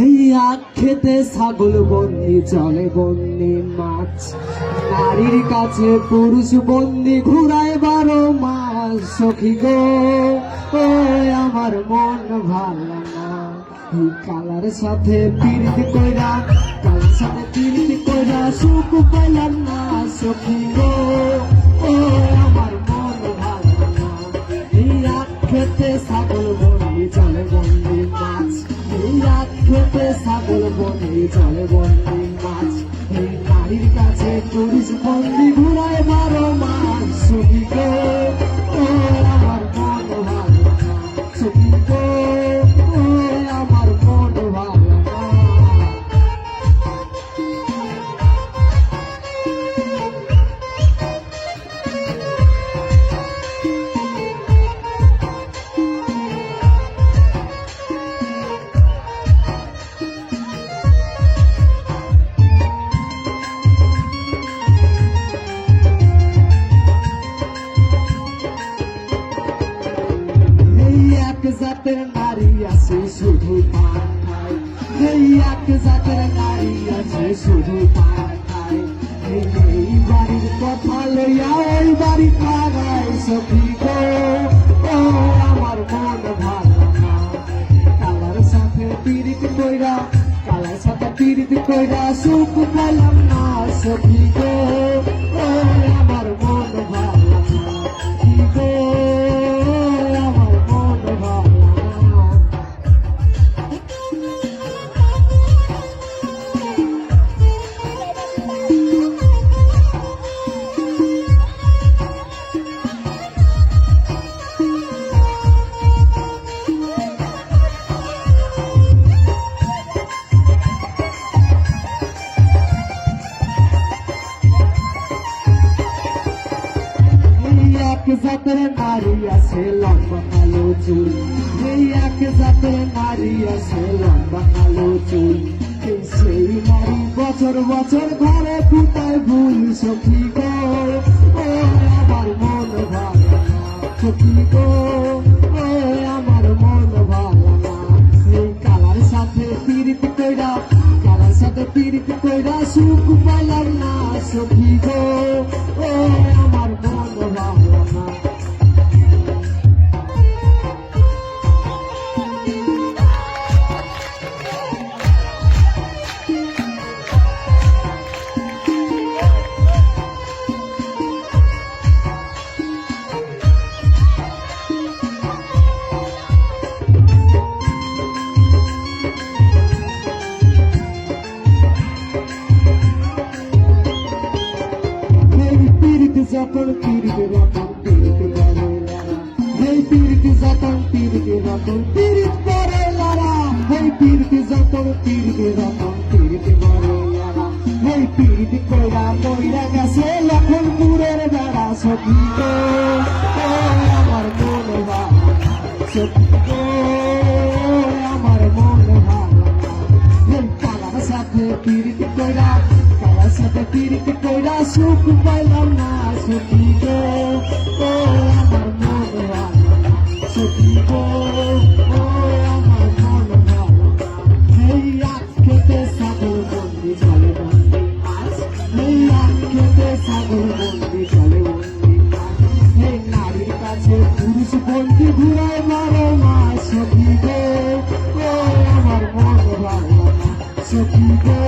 এই আখ খেতে ছাগল বন্দি চলে বন্দি মাছ, নারীর কাছে পুরুষ বন্দি ঘুরায় 12 মাস। সখী গো ও আমার মন ভালো না, এই কালার সাথে পীড়িত কইরা, কালার সাথে পীড়িত কইরা সুখ পাইলাম না। সখী গো ও আমার মন ভালো না, এই আখ খেতে ছাগল বন্দি চলে বন্দি মাছ, এই আখ খেতে ছাগল বন্দি চলে বন্দি মাছ। এই নারীর কাছে পুরুষ বন্দি ঘুরায় 12 মাস। সখী গো ও আমার মন ভালো না, সখী গো ও আমার মন ভালো না। এক জাতের নারী আছে শুধু পান খায়, এই এক জাতের নারী আছে শুধু পান খায়। এই বাড়ির কথা লইয়া ওই বাড়ি খাগায়। সখী গো ও আমার মন ভালো না, কালার সাথে পীড়িত কইরা, কালার সাথে পীড়িত কইরা সুখ পাইলাম না। সখী গো ও আমার মন ভালো না, সখী গো এক জাতের নারী আছে লম্বা কালো চুল, এই এক জাতের নারী আছে লম্বা কালো চুল। সেই নারী বছর বছর ঘরে পুতায় ভুল। সখী গো ও আমার মন ভালো না, সখী গো ও আমার মন ভালো না। এই কালার সাথে পীড়িত কইরা, কালার সাথে পীড়িত কইরা সুখ পাইলাম না। সখী গো ও আমার মন ভালো না। যখন পীড়িত রতন পীড়িত করে লড়া, এই পীড়িত যখন পীড়িত রতন পীড়িত করে লড়া, এই পীড়িত যখন পীড়িত রতন পীড়িত করে লড়া। এই পীড়িত কইরা মইরা গেছে লক্ষণপুরের বেড়া। সখী গো ও আমার মন ভালো না, সখী গো আমার মন ভালো না। এই কালার সাথে পীড়িত কইরা, কালার সাথে পীড়িত কইরা সুখ পাইলাম না। সখী গো ও আমার মন ভালো না, সখী গো ও আমার মন ভালো না। এই আখ খেতে ছাগল বন্দি চলে বন্দি মাছ, এই আখ খেতে ছাগল বন্দি চলে বন্দি মাছ। এই নারীর কাছে পুরুষ বন্দি ঘুরায় 12 মাস। সখী গো ও আমার মন ভালো না, সখী গো।